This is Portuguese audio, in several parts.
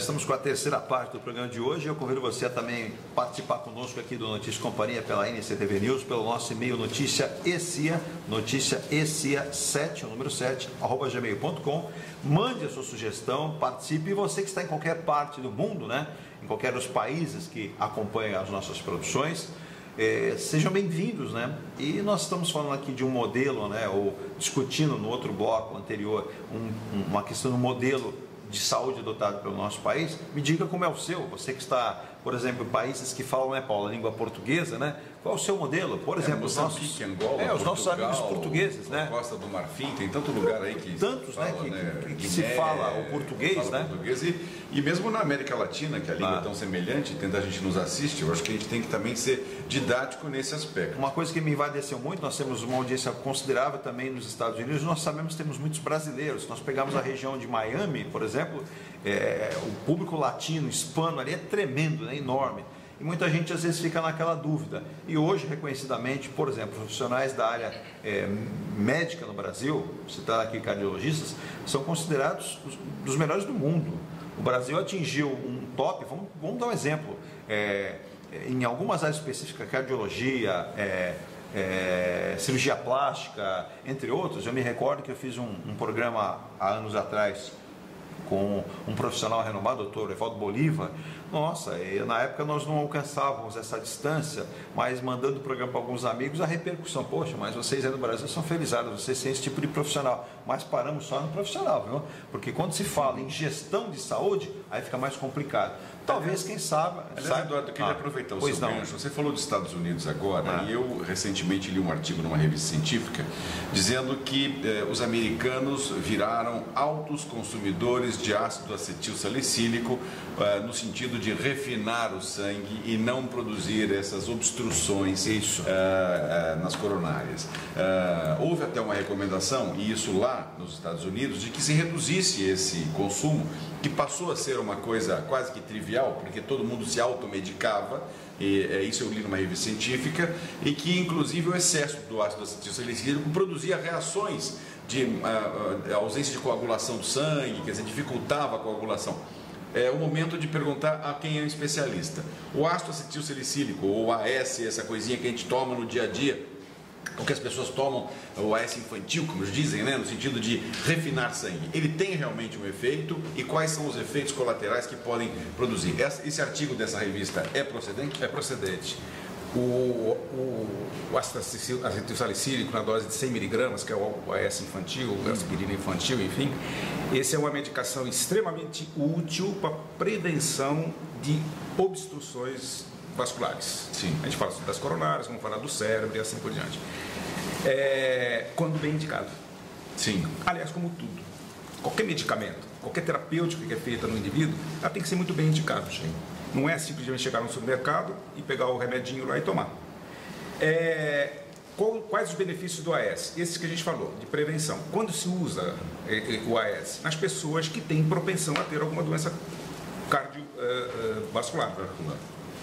estamos com a terceira parte do programa de hoje. Eu convido você a também participar conosco aqui do Notícia Companhia pela NCTV News, pelo nosso e-mail noticiaecia7, o número 7, @gmail.com. Mande a sua sugestão, participe. E você que está em qualquer parte do mundo, né? Em qualquer dos países que acompanham as nossas produções, sejam bem-vindos, né? E nós estamos falando aqui de um modelo, né? Ou discutindo no outro bloco anterior uma questão do modelo de saúde adotado pelo nosso país. Me diga como é o seu, você que está, por exemplo, em países que falam, né, Paulo, a língua portuguesa, né? Qual é o seu modelo? Por exemplo, os nossos, Angola, os nossos amigos portugueses, né? Costa do Marfim, tem tanto lugar aí que tantos, fala, né, que Guiné, se fala o português, né? Português, e mesmo na América Latina, que a língua é tão semelhante, tanta gente nos assiste, eu acho que a gente tem que também ser didático nesse aspecto. Uma coisa que me envaideceu muito, nós temos uma audiência considerável também nos Estados Unidos, nós sabemos que temos muitos brasileiros. Nós pegamos a região de Miami, por exemplo, o público latino, hispano ali é tremendo, né, enorme. E muita gente às vezes fica naquela dúvida. E hoje, reconhecidamente, por exemplo, profissionais da área médica no Brasil, citar aqui cardiologistas, são considerados dos melhores do mundo. O Brasil atingiu um top, vamos dar um exemplo, em algumas áreas específicas, cardiologia, cirurgia plástica, entre outros. Eu me recordo que eu fiz um programa há anos atrás com um profissional renomado, o doutor Evaldo Bolívar. Nossa, na época nós não alcançávamos essa distância, mas mandando o programa para alguns amigos, a repercussão, poxa, mas vocês aí no Brasil são felizardos, vocês têm esse tipo de profissional. Mas paramos só no profissional, viu? Porque quando se fala em gestão de saúde, aí fica mais complicado. Talvez, quem sabe... Aliás, Eduardo, eu queria aproveitar o seu gancho. Você falou dos Estados Unidos agora, e eu recentemente li um artigo numa revista científica dizendo que os americanos viraram altos consumidores de ácido acetil salicílico no sentido de refinar o sangue e não produzir essas obstruções nas coronárias. Houve até uma recomendação, e isso lá nos Estados Unidos, de que se reduzisse esse consumo, que passou a ser uma coisa quase que trivial, porque todo mundo se automedicava, e isso eu li numa revista científica, e que inclusive o excesso do ácido acetil salicílico produzia reações de ausência de coagulação do sangue, quer dizer, dificultava a coagulação. É o momento de perguntar a quem é um especialista. O ácido acetil salicílico, ou AS, essa coisinha que a gente toma no dia a dia, o que as pessoas tomam, o AS infantil, como eles dizem, né, no sentido de refinar sangue, ele tem realmente um efeito, e quais são os efeitos colaterais que podem produzir? Esse artigo dessa revista é procedente? É procedente. O ácido acetil salicílico na dose de 100 mg, que é o AS infantil, a aspirina infantil, enfim, esse é uma medicação extremamente útil para prevenção de obstruções vasculares. Sim. A gente fala das coronárias, vamos falar do cérebro e assim por diante. Quando bem indicado. Sim. Aliás, como tudo, qualquer medicamento, qualquer terapêutica que é feita no indivíduo, ela tem que ser muito bem indicada. Sim. Não é simplesmente chegar no supermercado e pegar o remedinho lá e tomar. Quais os benefícios do AS? Esses que a gente falou, de prevenção. Quando se usa o AS? Nas pessoas que têm propensão a ter alguma doença cardiovascular.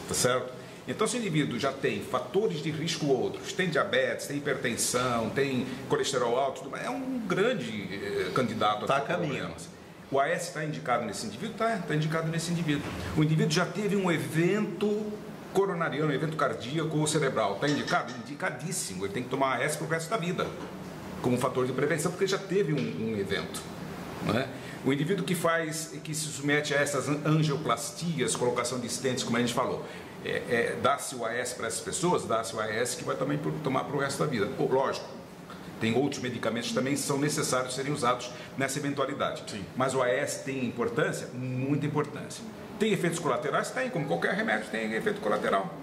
Tá certo? Então, se o indivíduo já tem fatores de risco outros, tem diabetes, tem hipertensão, tem colesterol alto, é um grande candidato a ter problemas. O AS está indicado nesse indivíduo? Está indicado nesse indivíduo. O indivíduo já teve um evento coronariano, um evento cardíaco ou cerebral. Está indicado? Indicadíssimo. Ele tem que tomar AS para o resto da vida, como fator de prevenção, porque ele já teve um evento. Não é? O indivíduo que se submete a essas angioplastias, colocação de estentes, como a gente falou, dá-se o AS para essas pessoas, dá-se o AS que vai também tomar para o resto da vida. Lógico, tem outros medicamentos que também são necessários serem usados nessa eventualidade. Sim. Mas o AS tem importância? Muita importância. Tem efeitos colaterais? Tem, como qualquer remédio tem efeito colateral.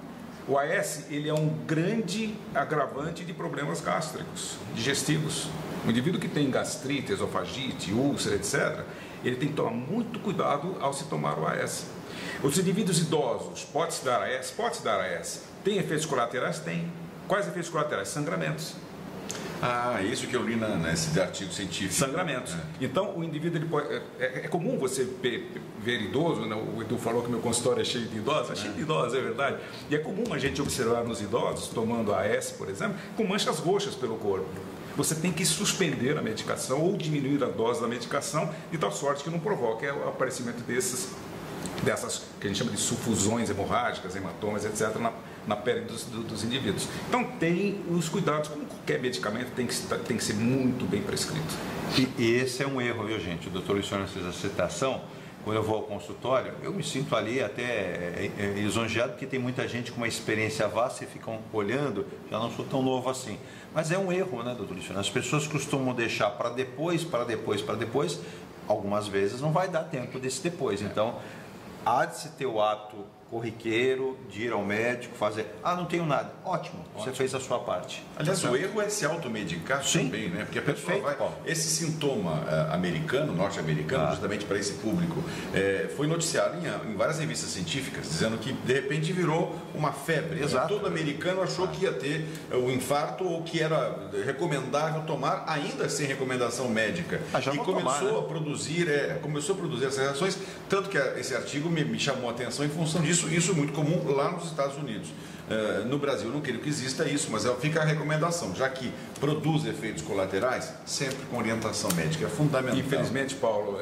O AS, ele é um grande agravante de problemas gástricos, digestivos. O indivíduo que tem gastrite, esofagite, úlcera, etc., ele tem que tomar muito cuidado ao se tomar o AS. Os indivíduos idosos, pode-se dar AS? Pode-se dar AS. Tem efeitos colaterais? Tem. Quais efeitos colaterais? Sangramentos. Isso que eu li nesse artigo científico. Sangramentos. Então, o indivíduo, ele pode, é comum você ver idoso, né? O Edu falou que meu consultório é cheio de idosos, é cheio de idosos, é verdade. E é comum a gente observar nos idosos, tomando AS, por exemplo, com manchas roxas pelo corpo. Você tem que suspender a medicação ou diminuir a dose da medicação de tal sorte que não provoque o aparecimento desses dessas que a gente chama de sufusões hemorrágicas, hematomas, etc., na pele dos indivíduos. Então, tem os cuidados, como qualquer medicamento, tem que ser muito bem prescrito. E esse é um erro, viu, gente? O doutor Luciano fez a citação. Quando eu vou ao consultório, eu me sinto ali até lisonjeado, porque tem muita gente com uma experiência vasta e ficam olhando, já não sou tão novo assim. Mas é um erro, né, doutor Luciano? As pessoas costumam deixar para depois, algumas vezes não vai dar tempo desse depois. Então, há de se ter o ato corriqueiro de ir ao médico, fazer, não tenho nada. Ótimo, você fez a sua parte. Aliás, o erro é se automedicar também, né? Porque a pessoa vai... Esse sintoma americano, norte-americano, justamente para esse público, foi noticiado em várias revistas científicas, dizendo que, de repente, virou uma febre. Exato. Todo americano achou que ia ter o infarto ou que era recomendável tomar, ainda sem recomendação médica. E começou a produzir essas reações, tanto que esse artigo me chamou a atenção em função disso. Isso é muito comum lá nos Estados Unidos. No Brasil, não quero que exista isso, mas fica a recomendação, já que produz efeitos colaterais, sempre com orientação médica. É fundamental. Infelizmente, Paulo,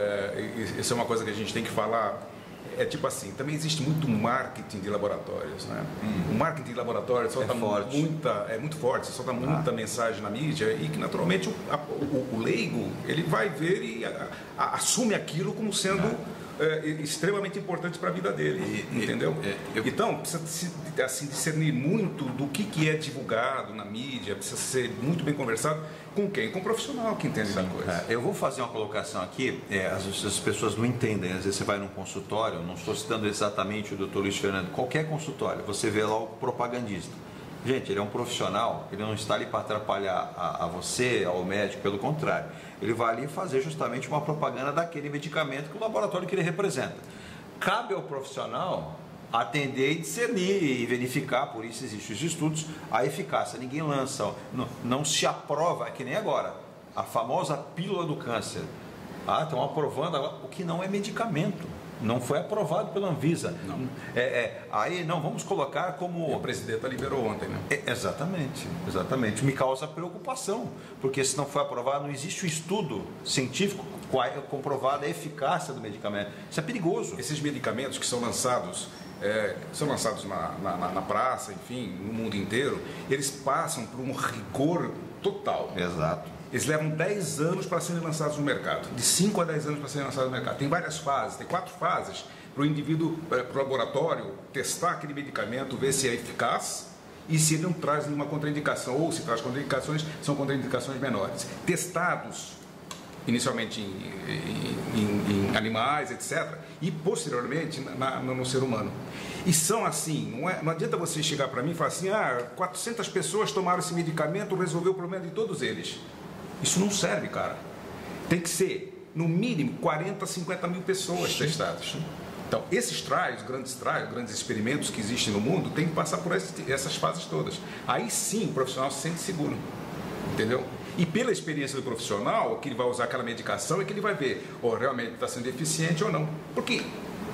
isso é uma coisa que a gente tem que falar. É tipo assim, também existe muito marketing de laboratórios, né? O marketing de laboratórios solta muito forte, solta muita mensagem na mídia e que naturalmente o leigo, ele vai ver e assume aquilo como sendo extremamente importante para a vida dele, entendeu? Então, precisa assim, discernir muito do que é divulgado na mídia, precisa ser muito bem conversado com quem? Com um profissional que entende da coisa. Eu vou fazer uma colocação aqui, as pessoas não entendem, às vezes você vai num consultório, não estou citando exatamente o Dr. Luiz Fernando, qualquer consultório, você vê lá o propagandista. Gente, ele é um profissional, ele não está ali para atrapalhar a você, ao médico, pelo contrário. Ele vai ali fazer justamente uma propaganda daquele medicamento que o laboratório que ele representa. Cabe ao profissional atender e discernir e verificar, por isso existem os estudos, a eficácia. Ninguém lança, não se aprova, é que nem agora, a famosa pílula do câncer. Estão aprovando agora, o que não é medicamento. Não foi aprovado pela Anvisa. Não. Aí não, vamos colocar como... E o presidente liberou ontem, né? Exatamente. Me causa preocupação, porque se não foi aprovado, não existe um estudo científico comprovado a eficácia do medicamento. Isso é perigoso. Esses medicamentos que são lançados na praça, enfim, no mundo inteiro, eles passam por um rigor total. Exato. Eles levam 10 anos para serem lançados no mercado, de 5 a 10 anos para serem lançados no mercado. Tem várias fases, tem 4 fases para o indivíduo, para o laboratório, testar aquele medicamento, ver se é eficaz e se ele não traz nenhuma contraindicação, ou se traz contraindicações, são contraindicações menores. Testados inicialmente em animais, etc., e posteriormente no ser humano. E são assim, não adianta você chegar para mim e falar assim, 400 pessoas tomaram esse medicamento, resolveu o problema de todos eles. Isso não serve, cara. Tem que ser, no mínimo, 40, 50 mil pessoas testadas. Então, esses grandes experimentos que existem no mundo, tem que passar por essas fases todas. Aí sim o profissional se sente seguro. Entendeu? E pela experiência do profissional, que ele vai usar aquela medicação, é que ele vai ver, realmente está sendo eficiente ou não. Porque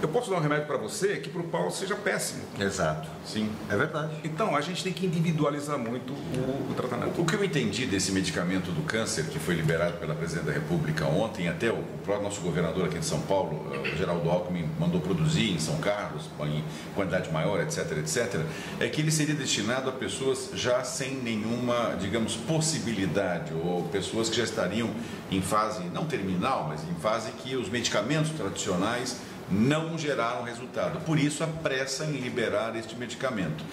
eu posso dar um remédio para você que para o Paulo seja péssimo. Exato. Sim. É verdade. Então, a gente tem que individualizar muito o tratamento. O que eu entendi desse medicamento do câncer, que foi liberado pela Presidente da República ontem, até o nosso governador aqui de São Paulo, o Geraldo Alckmin, mandou produzir em São Carlos, em quantidade maior, etc., é que ele seria destinado a pessoas já sem nenhuma, digamos, possibilidade, ou pessoas que já estariam em fase, não terminal, mas em fase que os medicamentos tradicionais não geraram resultado. Por isso, a pressa em liberar este medicamento.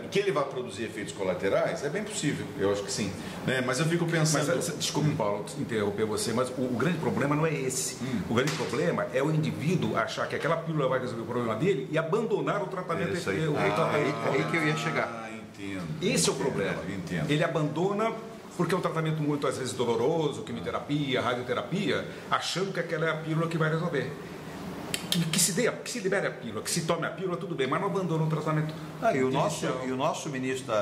Que ele vai produzir efeitos colaterais? É bem possível, eu acho que sim. Mas eu fico pensando... Desculpe, Paulo, interromper você, mas o grande problema não é esse. O grande problema é o indivíduo achar que aquela pílula vai resolver o problema dele e abandonar o tratamento. Isso aí. Aí que eu ia chegar. Entendo. Esse é o problema. Entendo. Ele abandona... Porque é um tratamento muito, às vezes, doloroso, quimioterapia, radioterapia, achando que aquela é a pílula que vai resolver. Que se libere a pílula, que se tome a pílula, tudo bem, mas não abandona o tratamento. E o nosso ministro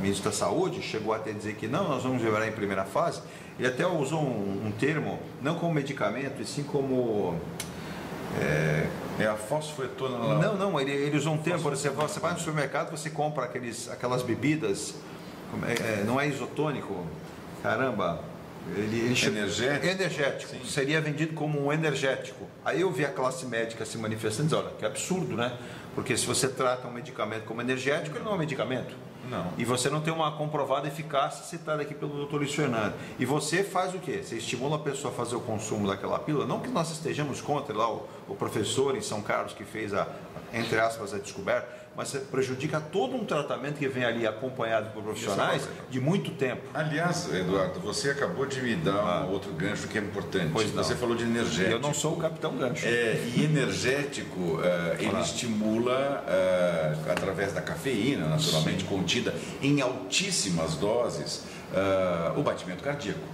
ministro da Saúde chegou até a dizer que não, nós vamos liberar em primeira fase. Ele até usou um termo, não como medicamento, e sim como... a fosfetona... Não, ele usou um termo, por exemplo, você vai no supermercado, você compra aquelas bebidas, não é isotônico, caramba... Energético. Sim. Seria vendido como um energético. Aí eu vi a classe médica se manifestando e dizendo, olha, que absurdo, né? Porque se você trata um medicamento como energético, ele não é um medicamento. Não. E você não tem uma comprovada eficácia citada aqui pelo Dr. Luiz Fernando. E você faz o quê? Você estimula a pessoa a fazer o consumo daquela pílula, não que nós estejamos contra lá o professor em São Carlos que fez entre aspas, a descoberta, mas você prejudica todo um tratamento que vem ali acompanhado por profissionais de muito tempo. Aliás, Eduardo, você acabou de me dar um outro gancho que é importante. Você falou de energético. Eu não sou o capitão gancho. E energético, ele estimula, através da cafeína, naturalmente contida em altíssimas doses, o batimento cardíaco.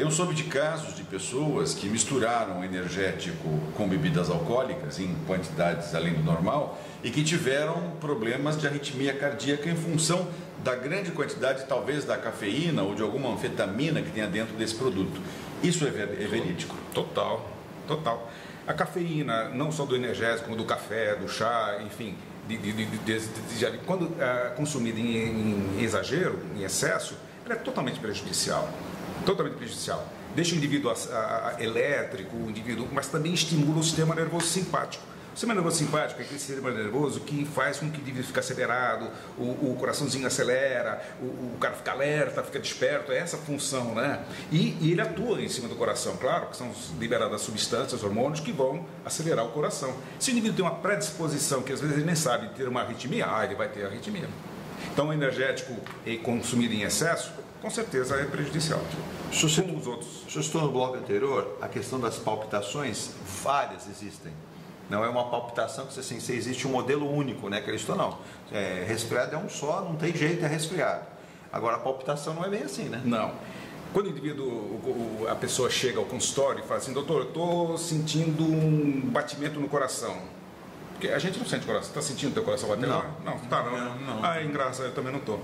Eu soube de casos de pessoas que misturaram energético com bebidas alcoólicas em quantidades além do normal e que tiveram problemas de arritmia cardíaca em função da grande quantidade, talvez, da cafeína ou de alguma anfetamina que tenha dentro desse produto. Isso é verídico? Total. A cafeína, não só do energético, como do café, do chá, enfim, quando consumida em exagero, em excesso, ela é totalmente prejudicial. Deixa o indivíduo elétrico, mas também estimula o sistema nervoso simpático. O sistema nervoso simpático é aquele sistema nervoso que faz com que o indivíduo fique acelerado, o coraçãozinho acelera, o cara fica alerta, fica desperto, é essa a função, né? E ele atua em cima do coração, claro, que são liberadas substâncias, hormônios que vão acelerar o coração. Se o indivíduo tem uma predisposição, que às vezes ele nem sabe ter uma arritmia, ele vai ter arritmia. Então, o energético consumido em excesso, com certeza é prejudicial. Como os outros. Você citou no bloco anterior a questão das palpitações, várias existem. Não é uma palpitação que assim, se existe um modelo único, né? Que eles estão, não. Resfriado é um só, não tem jeito, é resfriado. Agora a palpitação não é bem assim, né? Não. Quando o indivíduo, a pessoa chega ao consultório e fala assim, doutor, eu estou sentindo um batimento no coração. Porque a gente não sente coração. Está sentindo o teu coração bater? Não. Não. Engraçado, eu também não estou.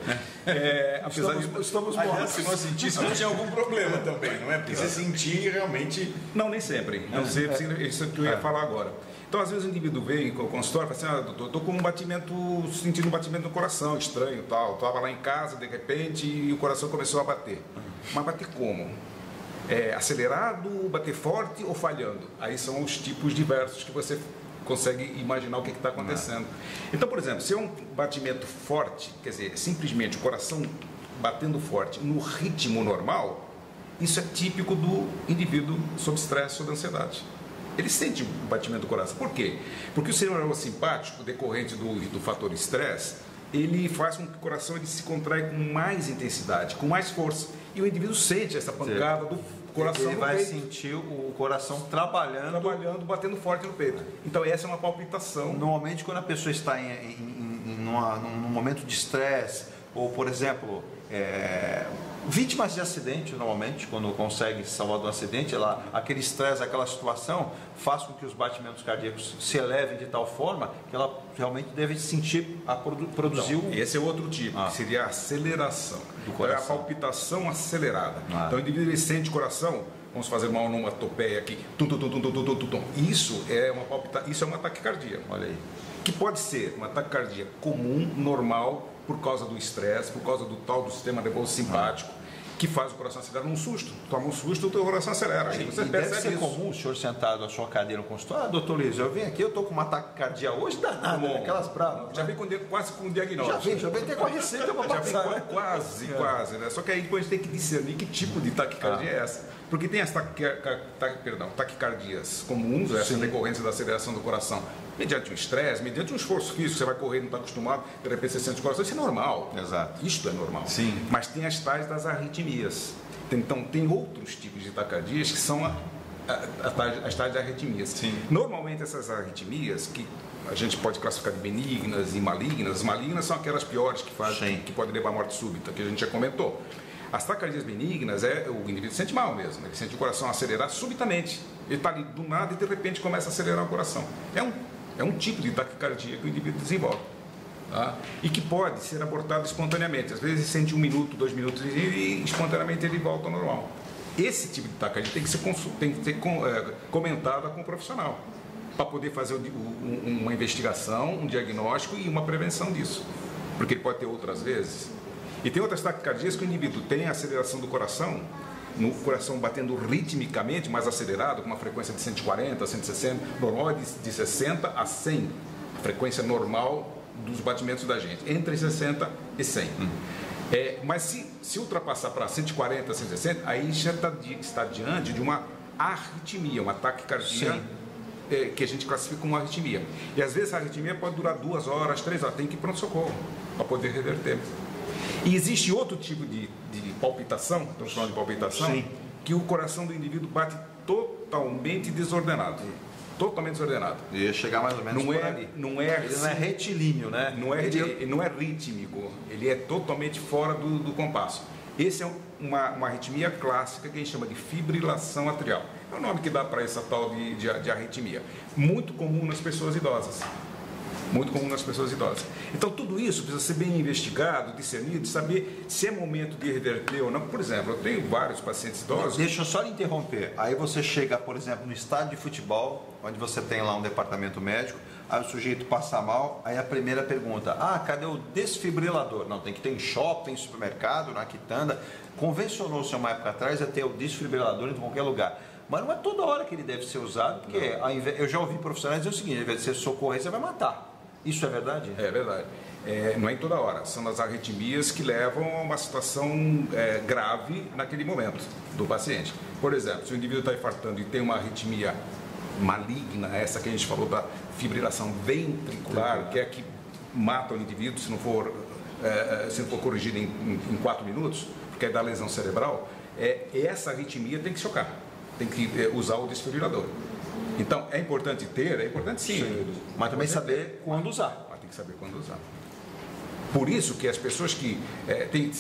Apesar estamos mortos. Se nós sentíssemos, tinha algum problema também, não é? Porque você sentir realmente... Não, nem sempre. Não sempre, isso que eu ia falar agora. Então, às vezes o indivíduo vem com o consultório e fala assim, doutor, estou com sentindo um batimento no coração, estranho, tal. Estava lá em casa, de repente, e o coração começou a bater. Mas bater como? Acelerado, bater forte ou falhando? Aí são os tipos diversos que você consegue imaginar o que está acontecendo. Então, por exemplo, se é um batimento forte, quer dizer, simplesmente o coração batendo forte no ritmo normal, isso é típico do indivíduo sob estresse, sob ansiedade. Ele sente o batimento do coração. Por quê? Porque o sistema nervoso simpático, decorrente do fator estresse, ele faz com que o coração ele se contrai com mais intensidade, com mais força. E o indivíduo sente essa pancada do coração ele vai sentir o coração trabalhando, batendo forte no peito. Então essa é uma palpitação. Normalmente quando a pessoa está num momento de estresse, ou por exemplo, vítimas de acidente, normalmente, quando consegue se salvar do acidente, aquele estresse, aquela situação, faz com que os batimentos cardíacos se elevem de tal forma que ela realmente deve sentir produzir então, esse é outro tipo, que seria a aceleração do coração. É a palpitação acelerada. Então o indivíduo ele sente o coração, vamos fazer uma onomatopeia aqui, tum. Isso é uma taquicardia. Olha aí. Que pode ser uma taquicardia comum, normal, por causa do estresse, por causa do tal do sistema nervoso simpático, que faz o coração acelerar num susto. Toma um susto, o teu coração acelera. Aí você deve ser comum o senhor sentado na sua cadeira no consultório. Doutor Luiz, eu vim aqui, eu estou com uma taquicardia hoje, danada, aquelas bravas. Já vem quase com o diagnóstico. Já vem até com a receita para passar. Quase, né? Só que aí depois a gente tem que discernir que tipo de taquicardia é essa. Porque tem as taquicardias comuns, essa decorrência da aceleração do coração, mediante um estresse, mediante um esforço físico, você vai correr, não está acostumado, de repente você sente o coração, isso é normal. Exato. Isto é normal. Sim. Mas tem as tais das arritmias. Então, tem outros tipos de taquicardias que são as tais de arritmias. Sim. Normalmente, essas arritmias, que a gente pode classificar de benignas e malignas, as malignas são aquelas piores que podem levar à morte súbita, que a gente já comentou. As taquicardias benignas, o indivíduo sente mal mesmo, ele sente o coração acelerar subitamente. Ele está ali do nada e de repente começa a acelerar o coração. É um tipo de taquicardia que o indivíduo desenvolve. Tá? E que pode ser abortado espontaneamente. Às vezes sente 1 minuto, 2 minutos e espontaneamente ele volta ao normal. Esse tipo de taquicardia tem que ser comentada com o profissional para poder fazer uma investigação, um diagnóstico e uma prevenção disso. Porque ele pode ter outras vezes. E tem outras taquicardias que o indivíduo tem a aceleração do coração no coração batendo ritmicamente, mais acelerado, com uma frequência de 140, 160, normal de 60 a 100, a frequência normal dos batimentos da gente, entre 60 e 100. Mas se ultrapassar para 140, 160, aí já está diante de uma arritmia, um ataque cardíaco, que a gente classifica como arritmia. E às vezes a arritmia pode durar 2 horas, 3 horas, tem que ir para o pronto-socorro para poder reverter. E existe outro tipo de palpitação, estamos falando de palpitação, que o coração do indivíduo bate totalmente desordenado. Totalmente desordenado. Ia chegar mais ou menos por ali. Ele não é retilíneo, né? Ele não é rítmico, ele é totalmente fora do compasso. Esse é uma arritmia clássica que a gente chama de fibrilação atrial. É o nome que dá para essa tal de arritmia. Muito comum nas pessoas idosas. Muito comum nas pessoas idosas. Então, tudo isso precisa ser bem investigado, discernido, saber se é momento de reverter ou não. Por exemplo, eu tenho vários pacientes idosos... Deixa eu só lhe interromper. Aí você chega, por exemplo, no estádio de futebol, onde você tem lá um departamento médico, aí o sujeito passa mal, aí a primeira pergunta, cadê o desfibrilador? Não, tem que ter em shopping, supermercado, na quitanda. Convencionou-se uma época atrás a ter o desfibrilador em qualquer lugar. Mas não é toda hora que ele deve ser usado, porque eu já ouvi profissionais dizer o seguinte, ao invés de você socorrer, você vai matar. Isso é verdade? É verdade. Não é em toda hora. São as arritmias que levam a uma situação grave naquele momento do paciente. Por exemplo, se o indivíduo está infartando e tem uma arritmia maligna, essa que a gente falou da fibrilação ventricular, que é a que mata o indivíduo se não for corrigida em 4 minutos, porque é da lesão cerebral, essa arritmia tem que chocar, tem que usar o desfibrilador. Então, é importante sim, mas também saber quando usar. Mas tem que saber quando usar. Por isso que as pessoas que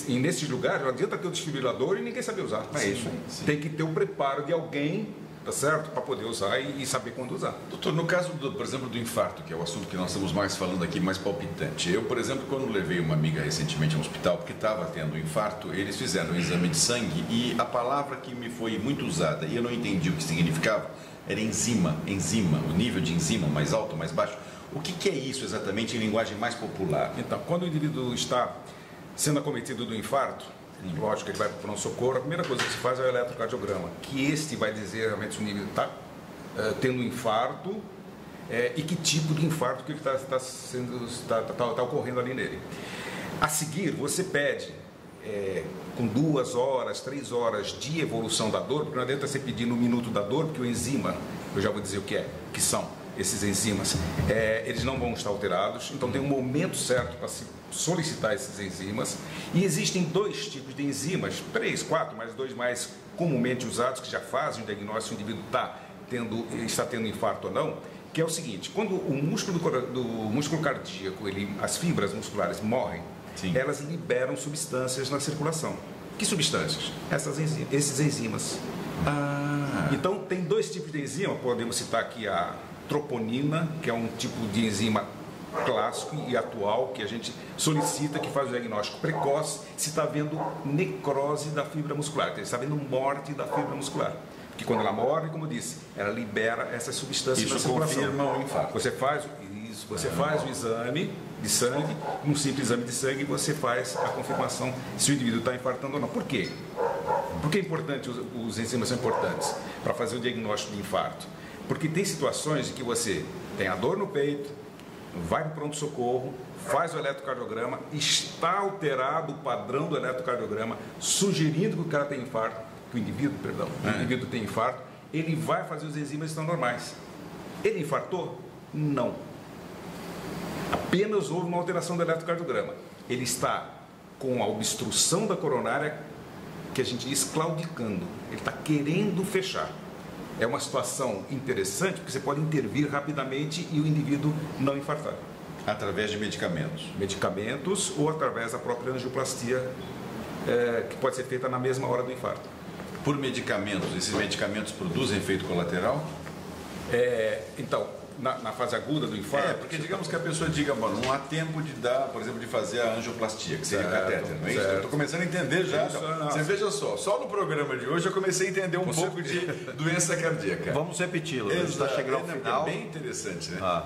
nesses lugares, não adianta ter o desfibrilador e ninguém saber usar. É isso aí. Tem que ter o preparo de alguém, tá certo? Para poder usar e saber quando usar. Doutor, no caso, por exemplo, do infarto, que é o assunto que nós estamos mais falando aqui, mais palpitante. Eu, por exemplo, quando levei uma amiga recentemente ao hospital, porque estava tendo infarto, eles fizeram um exame de sangue e a palavra que me foi muito usada, e eu não entendi o que significava, era enzima, o nível de enzima mais alto, mais baixo. O que é isso exatamente em linguagem mais popular? Então, quando o indivíduo está sendo acometido do infarto, lógico que ele vai para o pronto-socorro, a primeira coisa que se faz é o eletrocardiograma, que este vai dizer realmente se o indivíduo está tendo infarto e que tipo de infarto que ele está ocorrendo ali nele. A seguir, você pede com 2 horas, 3 horas de evolução da dor, porque não adianta você pedir no minuto da dor, porque o enzima, eu já vou dizer o que são esses enzimas, eles não vão estar alterados, então tem um momento certo para se solicitar esses enzimas, e existem 2 tipos de enzimas, 3, 4, mas 2 mais comumente usados, que já fazem o diagnóstico se o indivíduo está tendo infarto ou não, que é o seguinte: quando o músculo do músculo cardíaco, as fibras musculares morrem, elas liberam substâncias na circulação. Que substâncias? Esses enzimas. Então, tem 2 tipos de enzima, podemos citar aqui a troponina, que é um tipo de enzima clássico e atual, que a gente solicita, que faz o diagnóstico precoce, se está havendo necrose da fibra muscular, se está havendo morte da fibra muscular. Porque quando ela morre, como eu disse, ela libera essas substâncias na circulação. Isso confirma o infarto. Você faz o exame de sangue, um simples exame de sangue, você faz a confirmação se o indivíduo está infartando ou não. Por quê? Por que é importante, os enzimas são importantes para fazer o diagnóstico de infarto? Porque tem situações em que você tem a dor no peito, vai para o pronto-socorro, faz o eletrocardiograma, está alterado o padrão do eletrocardiograma, sugerindo que o cara tem infarto, que o indivíduo tem infarto, ele vai fazer os enzimas que estão normais. Ele infartou? Não. Apenas houve uma alteração do eletrocardiograma. Ele está com a obstrução da coronária, que a gente diz claudicando. Ele está querendo fechar. É uma situação interessante, porque você pode intervir rapidamente e o indivíduo não infartar. Através de medicamentos? Medicamentos ou através da própria angioplastia, que pode ser feita na mesma hora do infarto. Por medicamentos, esses medicamentos produzem efeito colateral? Então, na fase aguda do infarto... porque digamos que a pessoa diga, bom, não há tempo de dar, por exemplo, de fazer a angioplastia, que seria o catéter, não é isso? Eu estou começando a entender já. Você veja só no programa de hoje eu comecei a entender um pouco de doença cardíaca. Vamos repeti-lo, está chegando ao final. É bem interessante, né?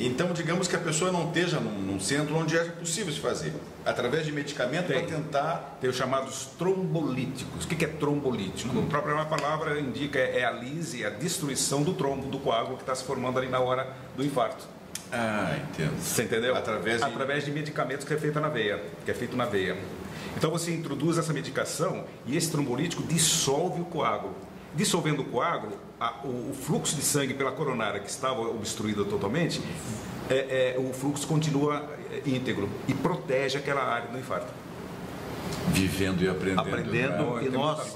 Então, digamos que a pessoa não esteja num centro onde é possível se fazer. Através de medicamento para tentar... Tem os chamados trombolíticos. O que é trombolítico? A própria palavra indica, é a lise, a destruição do trombo, do coágulo que está se formando ali na hora do infarto. Ah, entendo. Você entendeu? Através de medicamentos que é feito na veia. Então você introduz essa medicação e esse trombolítico dissolve o coágulo. Dissolvendo o coágulo, o fluxo de sangue pela coronária que estava obstruída totalmente, o fluxo continua íntegro e protege aquela área do infarto. Vivendo e aprendendo. Aprendendo, e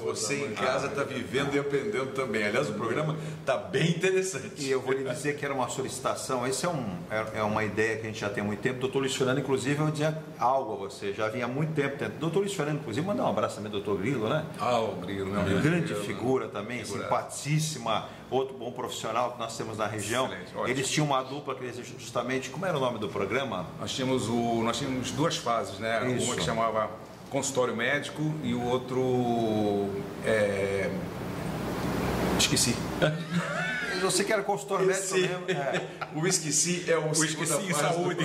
você em casa está vivendo e aprendendo também. Aliás, o programa está bem interessante. E eu vou lhe dizer que era uma solicitação, essa é uma ideia que a gente já tem há muito tempo. Doutor Luiz Fernando, inclusive, eu dizia algo a você, já vinha há muito tempo tentando. Doutor Luiz Fernando, inclusive, mandar um abraço também ao doutor Grilo, né? O Grilo, meu amigo. Grande figura também, simpaticíssima, outro bom profissional que nós temos na região. Eles tinham uma dupla que eles justamente, como era o nome do programa? Nós tínhamos duas fases, né? Isso. Uma que chamava consultório médico e o outro esqueci. Você que era consultório médico mesmo. O esqueci é o esqueci em saúde.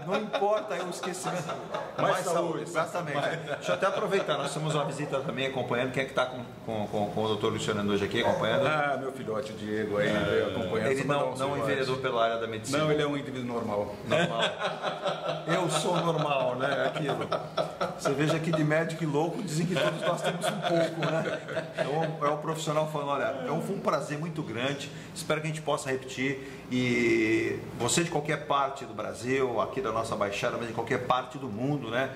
Não importa o esquecimento. Mais saúde, exatamente. Deixa eu até aproveitar, nós temos uma visita também acompanhando. Quem é que está com o doutor Luiz Fernando hoje aqui acompanhando? Meu filhote, o Diego, aí acompanhando. Ele não enveredou pela área da medicina. Não, ele é um indivíduo normal. Eu sou normal, né? Aquilo. Você veja que de médico e louco dizem que todos nós temos um pouco, né? É um profissional falando, olha, foi um prazer muito grande, espero que a gente possa repetir, e você de qualquer parte do Brasil, aqui da nossa Baixada, mas de qualquer parte do mundo, né?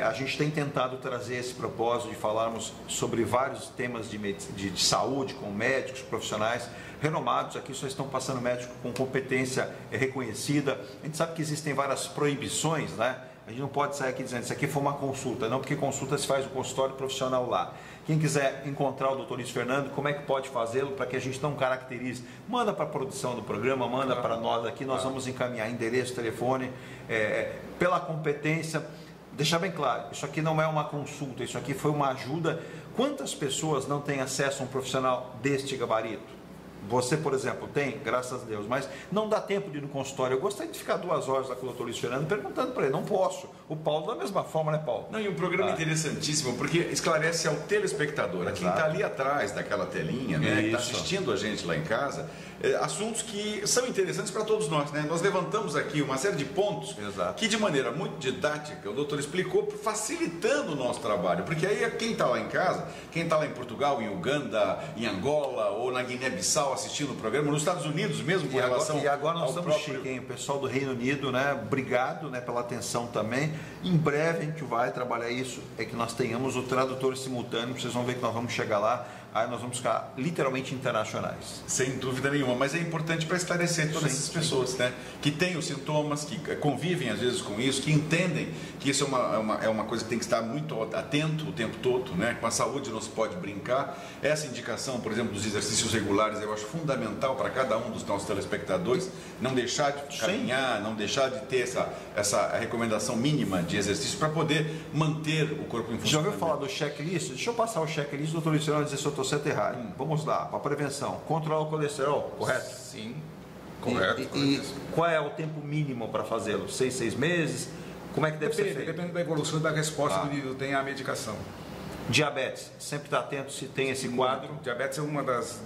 A gente tem tentado trazer esse propósito de falarmos sobre vários temas de saúde, com médicos, profissionais renomados. Aqui só estão passando médicos com competência reconhecida. A gente sabe que existem várias proibições, né? A gente não pode sair aqui dizendo, isso aqui foi uma consulta, não, porque consulta se faz o consultório profissional lá. Quem quiser encontrar o doutor Luiz Fernando, como é que pode fazê-lo para que a gente não caracterize? Manda para a produção do programa, manda para nós aqui, nós vamos encaminhar endereço, telefone, pela competência. Deixar bem claro, isso aqui não é uma consulta, isso aqui foi uma ajuda. Quantas pessoas não têm acesso a um profissional deste gabarito? Você, por exemplo, tem, graças a Deus, mas não dá tempo de ir no consultório. Eu gostaria de ficar 2 horas lá com o doutor Luiz Fernando perguntando para ele, não posso. O Paulo da mesma forma, né, Paulo? Não, e um programa interessantíssimo, porque esclarece ao telespectador, a quem está ali atrás daquela telinha, né, que está assistindo a gente lá em casa, assuntos que são interessantes para todos nós, né? Nós levantamos aqui uma série de pontos que de maneira muito didática o doutor explicou, facilitando o nosso trabalho, porque aí quem está lá em casa, quem está lá em Portugal, em Uganda, em Angola ou na Guiné-Bissau assistindo o programa, nos Estados Unidos mesmo, com relação e agora nós estamos chique, hein? O pessoal do Reino Unido, né? Obrigado, né, pela atenção também. Em breve a gente vai trabalhar isso, é que nós tenhamos o tradutor simultâneo, vocês vão ver que nós vamos chegar lá. Aí nós vamos ficar literalmente internacionais. Sem dúvida nenhuma, mas é importante para esclarecer todas essas pessoas, né? Que têm os sintomas, que convivem às vezes com isso, que entendem que isso é uma coisa que tem que estar muito atento o tempo todo, né? Com a saúde não se pode brincar. Essa indicação, por exemplo, dos exercícios regulares, eu acho fundamental para cada um dos nossos telespectadores, não deixar de caminhar, não deixar de ter essa recomendação mínima de exercício para poder manter o corpo em funcionamento. Já ouviu falar do checklist? Deixa eu passar o checklist, doutor Luciano, vai dizer se eu estou certo ou errado. Vamos lá, para a prevenção. Controlar o colesterol, correto? Sim, correto. E qual é o tempo mínimo para fazê-lo? 6 meses? Como é que deve ser feito? Depende da evolução e da resposta do nível tem a medicação. Diabetes, sempre está atento se tem esse quadro. Diabetes é uma das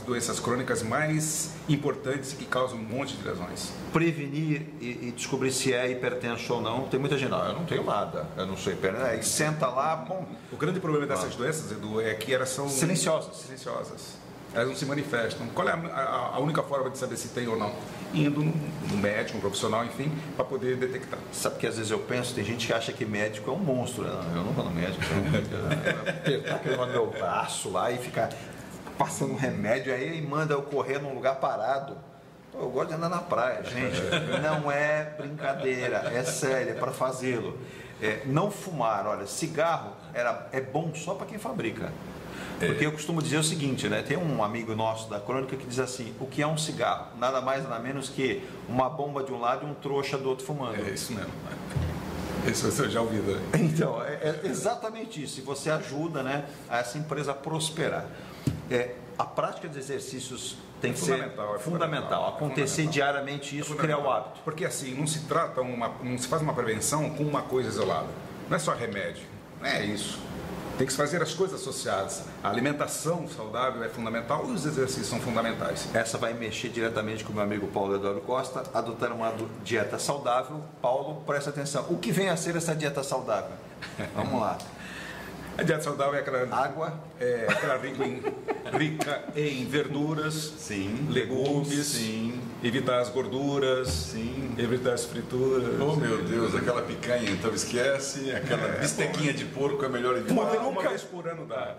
doenças crônicas mais importantes que causam um monte de lesões. Prevenir e descobrir se é hipertenso ou não. Tem muita gente, não, eu não tenho nada, eu não sou hipertenso. Aí senta lá, bom. O grande problema dessas doenças, Edu, é que elas são silenciosas. Elas não se manifestam. Qual é a única forma de saber se tem ou não? Indo no médico, um profissional, enfim, para poder detectar. Sabe que às vezes eu penso, tem gente que acha que médico é um monstro. Não, eu não vou no médico. Apertar aquele no meu braço lá e ficar passando um remédio aí e manda eu correr num lugar parado. Eu gosto de andar na praia, gente. Não é brincadeira, é sério, é para fazê-lo. Não fumar, olha, cigarro é bom só para quem fabrica. Porque eu costumo dizer o seguinte, né? Tem um amigo nosso da crônica que diz assim, o que é um cigarro? Nada mais, nada menos que uma bomba de um lado e um trouxa do outro fumando. É isso mesmo. Isso você já ouviu, né? Então, é exatamente isso. E você ajuda, né, a essa empresa a prosperar. a prática dos exercícios tem que ser fundamental. Acontecer diariamente isso, criar o hábito. Porque assim, não se faz uma prevenção com uma coisa isolada. Não é só remédio, não é isso. Tem que se fazer as coisas associadas. A alimentação saudável é fundamental e os exercícios são fundamentais. Essa vai mexer diretamente com o meu amigo Paulo Eduardo Costa, adotando uma dieta saudável. Paulo, presta atenção. O que vem a ser essa dieta saudável? Vamos lá. A dieta saudável é aquela água, aquela rica em verduras, sim, legumes, sim, evitar as gorduras, sim, evitar as frituras. Oh meu Deus, aquela picanha, então esquece, aquela bistequinha de porco é melhor evitar. Uma vez por ano dá.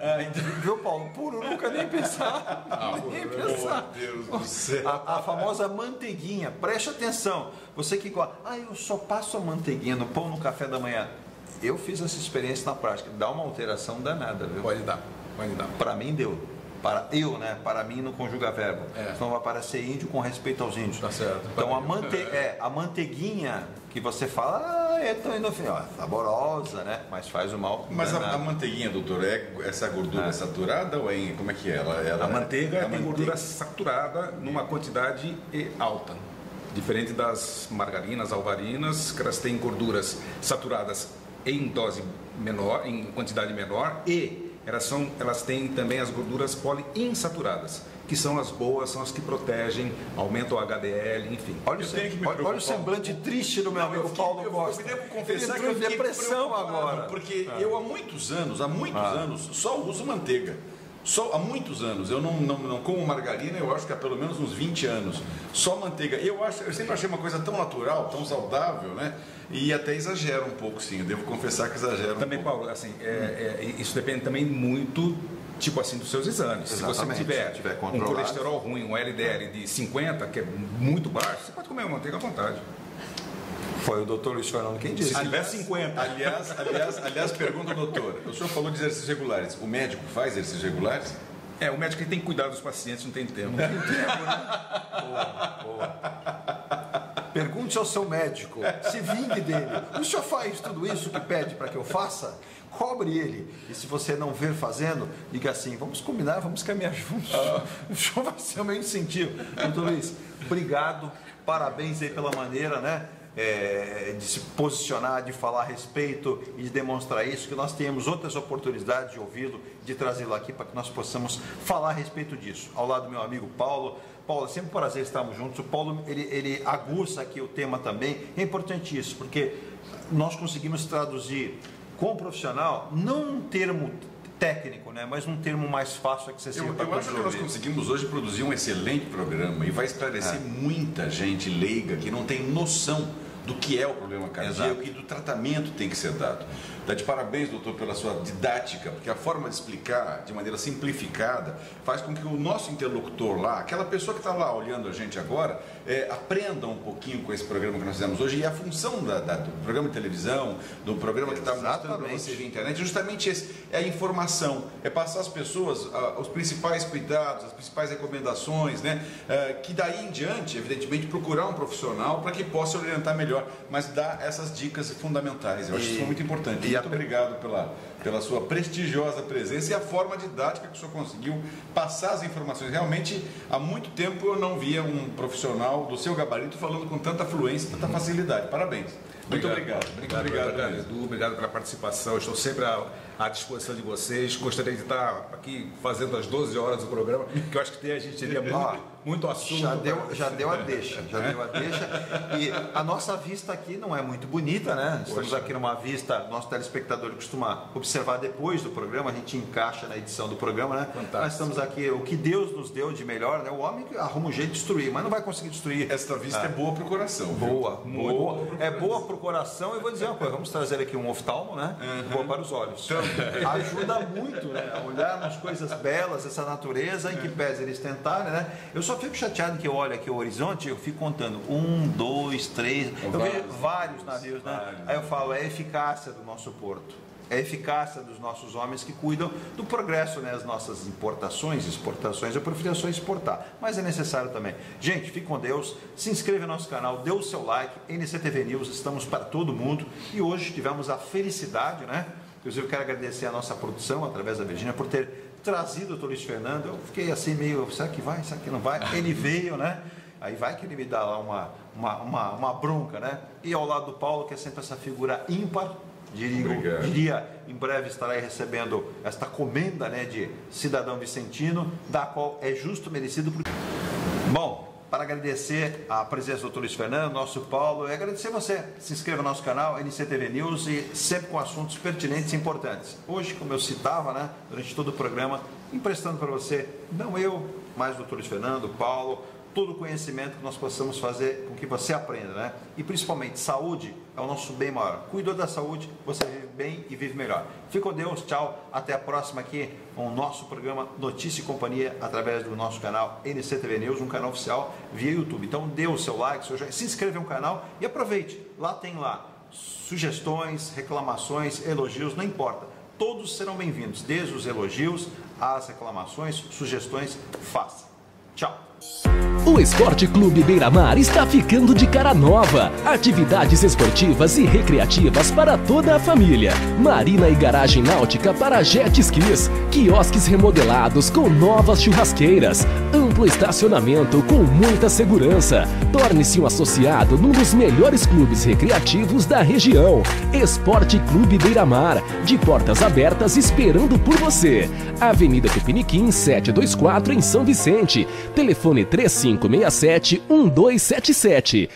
Viu, Paulo? Puro, nunca nem pensar. Nem pensar. Meu Deus do céu. A famosa manteiguinha, preste atenção. Você que gosta, eu só passo a manteiguinha no pão no café da manhã. Eu fiz essa experiência na prática, dá uma alteração danada, viu? Pode dar. Para mim deu. Para mim não conjuga verbo. Senão vai parecer índio com respeito aos índios. Tá certo. Então a manteiguinha que você fala, é tão inofensiva, saborosa, né? Mas faz o mal. Mas a manteiguinha, doutor, é essa gordura saturada ou como é que é? A manteiga tem gordura saturada numa quantidade alta. Diferente das margarinas, alvarinas, que elas têm gorduras saturadas em dose menor, em quantidade menor, e elas têm também as gorduras poliinsaturadas, que são as boas, são as que protegem, aumentam o HDL, enfim. Olha o semblante triste do meu amigo Paulo Costa. Eu devo confessar que eu fiquei depressão agora. Porque eu há muitos anos, só uso manteiga. Há muitos anos, eu não como margarina, eu acho que há pelo menos uns 20 anos. Só manteiga. Eu sempre achei uma coisa tão natural, tão saudável, né? E até exagero um pouco, sim. Eu devo confessar que exagero também, um pouco. Paulo, assim, isso depende também muito, tipo assim, dos seus exames. Exatamente. Se você tiver um colesterol ruim, um LDL de 50, que é muito baixo, você pode comer manteiga à vontade. Foi o doutor Luiz Fernando quem disse. Se tiver 50. Aliás, pergunta ao doutor. O senhor falou de exercícios regulares. O médico faz exercícios regulares? O médico tem que cuidar dos pacientes, não tem tempo. Não tem tempo, né? Boa. Pergunte ao seu médico, se vingue dele. O senhor faz tudo isso que pede para que eu faça? Cobre ele. E se você não ver fazendo, diga assim, vamos combinar, vamos caminhar juntos. O senhor vai ser o meu incentivo. Doutor Luiz, obrigado, parabéns aí pela maneira, né? De se posicionar, de falar a respeito e de demonstrar isso, que nós tenhamos outras oportunidades de ouvi-lo, de trazê-lo aqui para que nós possamos falar a respeito disso. Ao lado do meu amigo Paulo. Paulo, é sempre um prazer estarmos juntos. O Paulo, ele aguça aqui o tema também. É importante isso, porque nós conseguimos traduzir com o profissional, não um termo técnico, né? Mas um termo mais fácil acessível para todos. Eu acho que nós conseguimos hoje produzir um excelente programa e vai esclarecer muita gente leiga que não tem noção do que é o problema cardíaco e do tratamento que tem que ser dado. Dá de parabéns, doutor, pela sua didática, porque a forma de explicar de maneira simplificada faz com que o nosso interlocutor lá, aquela pessoa que está lá olhando a gente agora, aprenda um pouquinho com esse programa que nós fizemos hoje. E a função do programa de televisão, do programa que está mostrando para você via internet, justamente esse, é a informação, é passar às pessoas os principais cuidados, as principais recomendações, né? Que daí em diante, evidentemente, procurar um profissional para que possa orientar melhor, mas dar essas dicas fundamentais. Eu acho isso muito importante. Muito obrigado pela sua prestigiosa presença e a forma didática que o senhor conseguiu passar as informações. Realmente, há muito tempo eu não via um profissional do seu gabarito falando com tanta fluência, tanta facilidade. Parabéns. Muito obrigado. Obrigado pela participação. Estou sempre à disposição de vocês. Gostaria de estar aqui fazendo as 12 horas do programa, que eu acho que a gente teria muito assunto. Já deu a deixa. E a nossa vista aqui não é muito bonita, né? Estamos aqui numa vista, nosso telespectador costuma observar depois do programa, a gente encaixa na edição do programa, né? Fantástico. Nós estamos aqui, o que Deus nos deu de melhor, né? O homem arruma um jeito de destruir, mas não vai conseguir destruir. Esta vista é boa para o coração. Boa. É boa para o coração. E vou dizer uma coisa, vamos trazer aqui um oftalmo, né? Boa para os olhos. Ajuda muito, né? A olharmos coisas belas, essa natureza, em que pese eles tentarem, né? Eu só fico chateado que eu olho aqui o horizonte, eu fico contando 1, 2, 3, eu vejo vários navios, né? Aí eu falo, é a eficácia do nosso porto. É a eficácia dos nossos homens que cuidam do progresso, né? As nossas importações, exportações, eu preferia só exportar, mas é necessário também. Gente, fique com Deus, se inscreva no nosso canal, dê o seu like, NCTV News, estamos para todo mundo e hoje tivemos a felicidade, né? Inclusive, eu quero agradecer a nossa produção, através da Virgínia, por ter trazido o Dr. Luiz Fernando. Eu fiquei assim meio, será que vai, será que não vai? Ele veio, né? Aí vai que ele me dá lá uma bronca, né? E ao lado do Paulo, que é sempre essa figura ímpar, diria, em breve estará recebendo esta comenda, né, de cidadão vicentino, da qual é justo, merecido. Bom, para agradecer a presença do Dr. Luiz Fernando, nosso Paulo, e agradecer você. Se inscreva no nosso canal, NCTV News, e sempre com assuntos pertinentes e importantes. Hoje, como eu citava, né, durante todo o programa, emprestando para você, não eu, mas o Dr. Luiz Fernando, Paulo, todo o conhecimento que nós possamos fazer com que você aprenda, né? E principalmente, saúde é o nosso bem maior. Cuidou da saúde, você vive bem e vive melhor. Fique com Deus, tchau, até a próxima aqui com o nosso programa Notícia e Companhia, através do nosso canal NCTV News, um canal oficial via YouTube. Então dê o seu like, se inscreva no canal e aproveite. Lá tem sugestões, reclamações, elogios, não importa. Todos serão bem-vindos, desde os elogios, às reclamações, sugestões, faça. Tchau. O Esporte Clube Beira-Mar está ficando de cara nova. Atividades esportivas e recreativas para toda a família. Marina e garagem náutica para jet skis. Quiosques remodelados com novas churrasqueiras. Amplo estacionamento com muita segurança. Torne-se um associado num dos melhores clubes recreativos da região. Esporte Clube Beira-Mar. De portas abertas esperando por você. Avenida Tupiniquim 724 em São Vicente. Telefone 3567-1277.